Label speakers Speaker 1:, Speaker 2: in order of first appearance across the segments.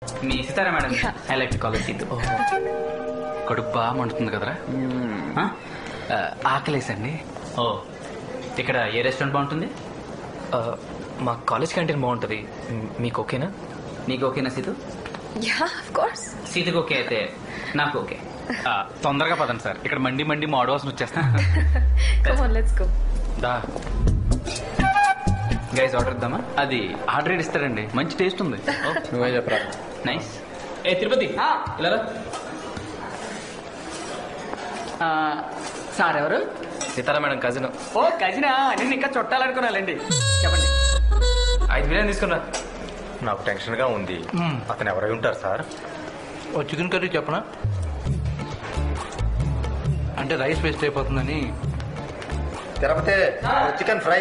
Speaker 1: Me Sitara madam. I like to call it Situ. కడుపు బాగా మండుతుంది కదరా? ఆకలేసండి. ఓ, ఇక్కడ ఏ రెస్టారెంట్ బాగుంటుంది?
Speaker 2: మా కాలేజ్ క్యాంటీన్ బాగుంటుంది. మీకు ఓకేనా?
Speaker 1: నీకు ఓకేనా సీతు?
Speaker 3: Yeah of course.
Speaker 1: సీతుకు ఓకే అయితే నాకు ఓకే. తొందరగా పదండి సార్, ఇక్కడ మండి మండి మాడు వాసన వచ్చేస్తా.
Speaker 3: Come on let's go.
Speaker 1: దా గైస్, ఆర్డర్ ఇద్దామా? అది ఆర్డర్ ఇస్తారండి, మంచి టేస్ట్ ఉంది.
Speaker 2: నువ్వే చెప్పరా.
Speaker 1: నైస్.
Speaker 2: ఏ తిరుపతి ఇలా
Speaker 1: సార్ ఎవరు?
Speaker 2: Sitara madam cousin.
Speaker 1: ఓ కజినా, నేను ఇంకా చుట్టాలనుకున్నానండి. చెప్పండి.
Speaker 2: 5 బిర్యానీ తీసుకున్నా.
Speaker 4: నాకు టెన్షన్ గా ఉంది. అతను ఎవరై ఉంటారు సార్?
Speaker 5: ఓ చికెన్ కర్రీ చెప్పనా? అంటే రైస్ వేస్ట్ అయిపోతుందని.
Speaker 4: Tirupati chicken fry.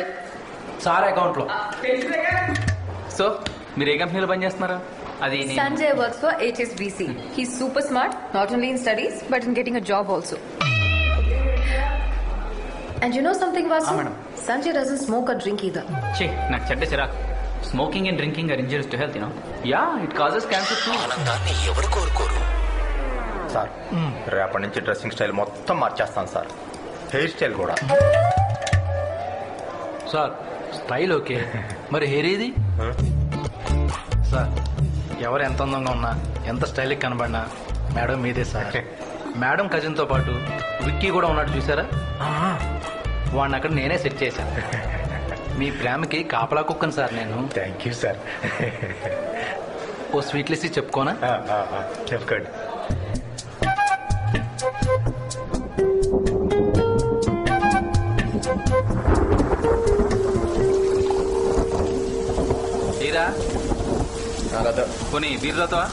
Speaker 5: సార్ అకౌంట్లో.
Speaker 1: సో మీరు ఏ కంపెనీలో పనిచేస్తున్నారు? అది
Speaker 3: Sanjay works for HSBC. He's super smart, not only in studies, but in getting a job also. And you know something, Vasu?
Speaker 1: madam.
Speaker 3: Sanjay doesn't smoke or drink either.
Speaker 1: ఛీ, నాకు చెడ్డ చిరాకు. Smoking and drinking are injurious to health, yeah it causes cancer too.
Speaker 4: ఎవరు కోరుకోరు sir. రేపటి నుంచి dressing style మొత్తం మార్చేస్తాను సార్. హెయిర్ స్టైల్ కూడా.
Speaker 5: సార్ స్టైల్ ఓకే, మరి హెయిర్ ఏది? సార్ ఎవరు ఎంత అందంగా ఉన్నా, ఎంత స్టైల్కి కనబడినా మేడం మీదే సార్. మేడం కజిన్తో పాటు విక్కీ కూడా ఉన్నాడు చూసారా? వాడిని అక్కడ నేనే సెట్ చేశాను. మీ ప్రేమకి కాపలా కుక్కను సార్ నేను.
Speaker 4: Thank you sir.
Speaker 5: ఓ స్వీట్లెస్ చెప్పుకోనా?
Speaker 4: చెప్పుకోండి.
Speaker 1: తీరా పోనీ బీర్ తాగుతావా?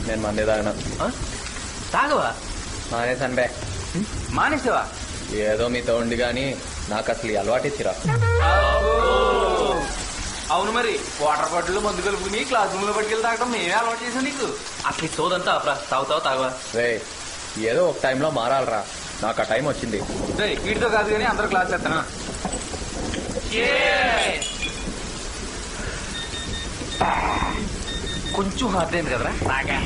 Speaker 2: నేను మందే తాగినా.
Speaker 1: తాగవా?
Speaker 2: మానేసాను బే.
Speaker 1: మానేసావా?
Speaker 2: ఏదో మీతో ఉండి కానీ నాకు అసలు ఈ అలవాటు ఇచ్చిరా.
Speaker 1: అవును, మరి వాటర్ బాటిల్ మందు కలుపుకుని క్లాస్ రూమ్ లో పట్టుకెళ్ళి తాగడం మేమే అలవాటు చేసాం నీకు. అసలు ఈ సోదంతా అప్రా. తాగుతావా?
Speaker 2: రే ఏదో ఒక టైంలో మారాలరా. నాకు ఆ టైం వచ్చింది.
Speaker 1: వీటితో కాదు కానీ అందరూ క్లాస్ చేస్తానా? కొంచెం హార్డ్ అయింది కదరా? బాగా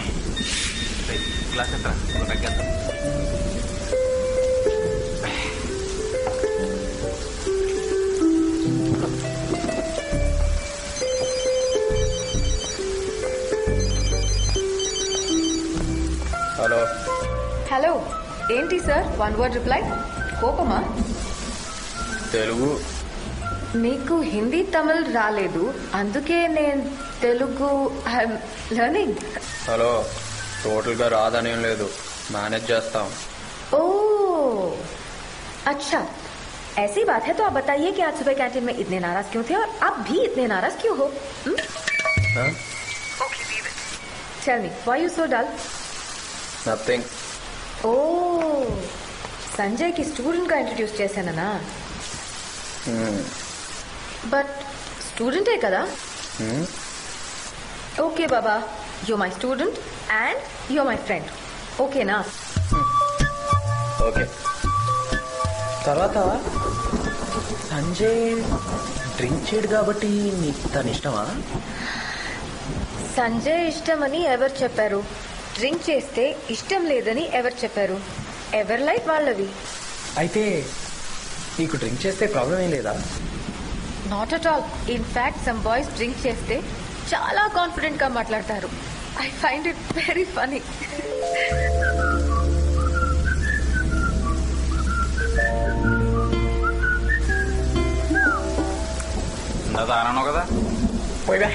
Speaker 1: క్లాస్ చేస్తారా? తగ్గేస్తా.
Speaker 2: హలో.
Speaker 3: హలో, ఏంటి సార్ 1 word రిప్లై? కోపమా?
Speaker 2: తెలుగు.
Speaker 3: నీకు హిందీ తమిళ్ రాలేదు, అందుకే నేను తెలుగు ఐఎమ్ లెర్నింగ్.
Speaker 2: హలో, టోటల్గా రాదనేం లేదు, మేనేజ్ చేస్తాం.
Speaker 3: ओह अच्छा, ऐसी बात है तो आप बताइए कि आज सुबह कैंटीन में इतने नाराज क्यों थे और आप भी इतने नाराज क्यों हो? Tell me, why you so dull?
Speaker 2: Nothing.
Speaker 3: ओह, संजय की स्टूडेंट का इंट्रोड्यूस చేశానా? బట్ స్టూడెంటే కదా? ఓకే బాబా, you my student and you my friend, ఓకేనా?
Speaker 2: ఓకే. తర్వాత సంజయ్ డ్రింక్ చేయడు కాబట్టి నీకు తను ఇష్టమా?
Speaker 3: సంజయ్ ఇష్టమని ఎవరు చెప్పారు? డ్రింక్ చేస్తే ఇష్టం లేదని ఎవరు చెప్పారు? ఎవరి లైఫ్ వాళ్ళవి.
Speaker 2: అయితే నీకు డ్రింక్ చేస్తే ప్రాబ్లం ఏం లేదా?
Speaker 3: Not at all. In fact some boys drink చేస్తే చాలా కాన్ఫిడెంట్ గా మాట్లాడతారు. I find it very funny.
Speaker 1: తాగనన్నావు కదా?
Speaker 2: పోయివే.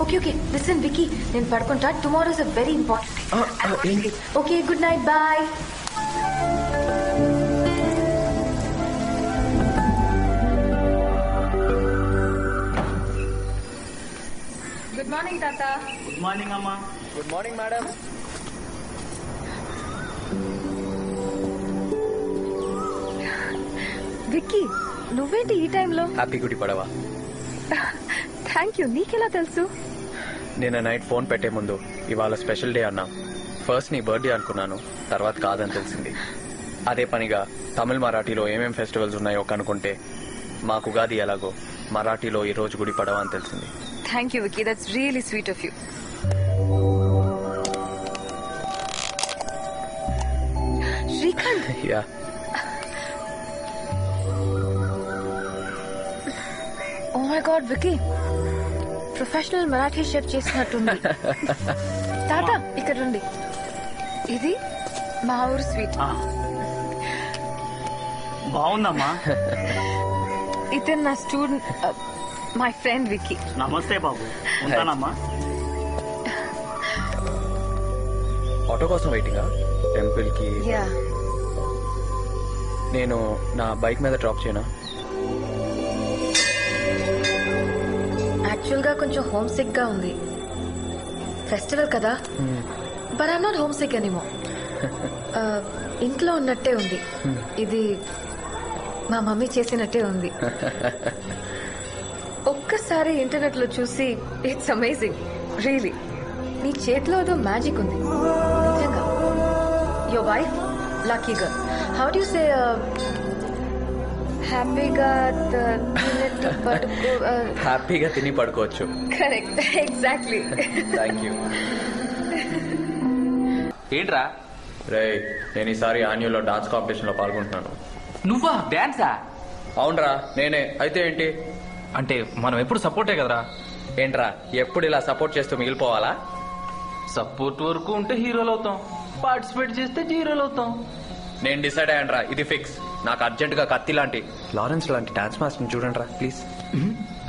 Speaker 3: ఓకే ఓకే, లిసన్ విక్కీ, నేను పడుకుంటా. Tomorrow is a very important.
Speaker 2: ఏంటి?
Speaker 3: Okay, good night, bye. Good morning తాత.
Speaker 1: గుడ్ మార్నింగ్ అమ్మా.
Speaker 2: Good morning madam.
Speaker 3: విక్కీ, నువ్వేంటి ఈ టైంలో?
Speaker 2: హ్యాపీ గుడి పడవా.
Speaker 3: Thank you. నీకెలా తెలుసు?
Speaker 2: నిన్న నైట్ ఫోన్ పెట్టే ముందు ఇవాళ స్పెషల్ డే అన్నా. ఫస్ట్ నీ బర్త్డే అనుకున్నాను, తర్వాత కాదని తెలిసింది. అదే పనిగా తమిళ్ మరాఠీలో ఏమేం ఫెస్టివల్స్ ఉన్నాయో కనుక్కుంటే మాకు ఉగాది ఎలాగో మరాఠీలో ఈ రోజు గుడి పడవ అని తెలిసింది.
Speaker 3: Thank you Vicky, that's really sweet of you. Srikanth,
Speaker 2: yeah,
Speaker 3: oh my God Vicky, professional Marathi chef చేసినట్టుంది. తాత ఇక్కడ రండి, ఇది మా ఊరు స్వీట్.
Speaker 1: బాగుందమ్మా.
Speaker 3: ఇతను నా స్టూడెంట్, మై ఫ్రెండ్ వికీ.
Speaker 1: నమస్తే బాబు, ఉంటానమ్మా.
Speaker 2: ఆటో కోసం వెయిటింగా? టెంపుల్ కి
Speaker 3: యా,
Speaker 2: నేను నా బైక్ మీద డ్రాప్ చేయనా?
Speaker 3: యాక్చువల్ గా కొంచెం హోమ్ సిక్ గా ఉంది. ఫెస్టివల్ కదా, but I'm not homesick anymore. ఇంట్లో ఉన్నట్టే ఉంది. ఇది మా మమ్మీ చేసినట్టే ఉంది. ఒక్కసారి ఇంటర్నెట్ లో చూసి ఇట్స్ అమేజింగ్, రియలీ. నీ చేతిలో ఏదో మ్యాజిక్ ఉంది నిజంగా. Your wife lucky girl. How do you say హ్యాపీగా
Speaker 2: హ్యాపీగా తిని పడుకోవచ్చు.
Speaker 3: Correct, exactly.
Speaker 2: Thank you.
Speaker 1: ఏంట్రా?
Speaker 2: రే, నేను ఈసారి యాన్యువల్ డాన్స్ కాంపిటీషన్ లో పాల్గొంటున్నాను.
Speaker 1: నువ్వా? డాన్సా?
Speaker 2: అవునరా, నేనే. అయితే ఏంటి?
Speaker 5: అంటే మనం ఎప్పుడు సపోర్టే కదరా.
Speaker 2: ఏంట్రా ఎప్పుడు ఇలా సపోర్ట్ చేస్తూ మిగిలిపోవాలా?
Speaker 1: సపోర్ట్ వరకు ఉంటే హీరోలు అవుతాం, పార్టిసిపేట్ చేస్తే జీరోలు అవుతాం.
Speaker 2: నేను డిసైడ్ అయ్యానరా, ఇది ఫిక్స్. నాకు అర్జెంట్ గా కత్తి లాంటి లారెన్స్ లాంటి డాన్స్ మాస్టర్ చూడండి రా ప్లీజ్.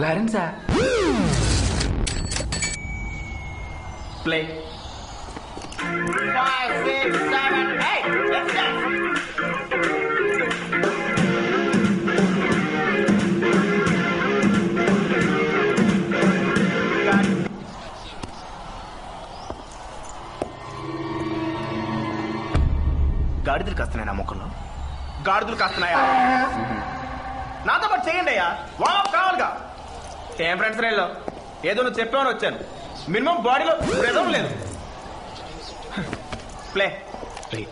Speaker 1: లారెన్సా? ప్లే. 5, 6, 7, 8. Let's dance.
Speaker 6: గాడిదలు కాస్తున్నాయి నా ముఖంలో. గాడిదలు కాస్తున్నాయా? నాతో పాటు చేయండి అయ్యా. వావ్, కావాలిగా. ఏం ఫ్రెండ్స్ రైల్లో ఏదో నువ్వు చెప్పామని వచ్చాను. మినిమం బాడీలో బ్రెదం లేదు. ప్లే. 5,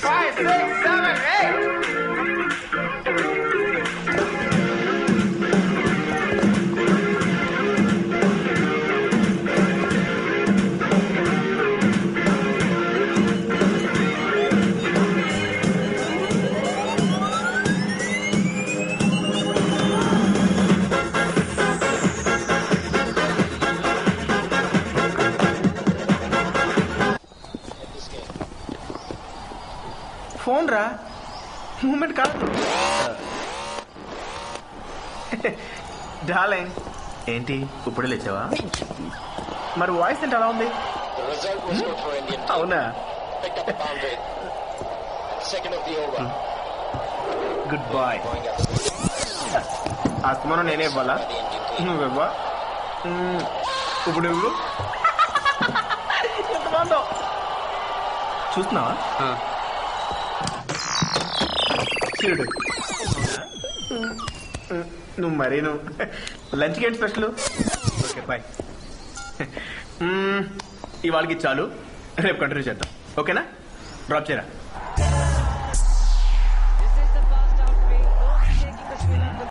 Speaker 6: 6, 7, 8. ఫోన్ రా, మూమెంట్ కాదు. డార్లింగ్, ఏంటి ఇప్పుడే లేచావా? మరి వాయిస్ ఏంటి అలా ఉంది? అవునా? Good bye. ఆస్మానం నేనే ఇవ్వాలా? నువ్వివ్వా? ఇప్పుడు నువ్వు ఎంత బాగుందో చూస్తున్నావా? చూడు, నువ్వు మరీను. లంచ్కి ఏంటి స్పెషల్? Okay bye. ఇవాళకి చాలు, రేపు కంటిన్యూ చేద్దాం. ఓకేనా? డ్రాప్ చేయరా.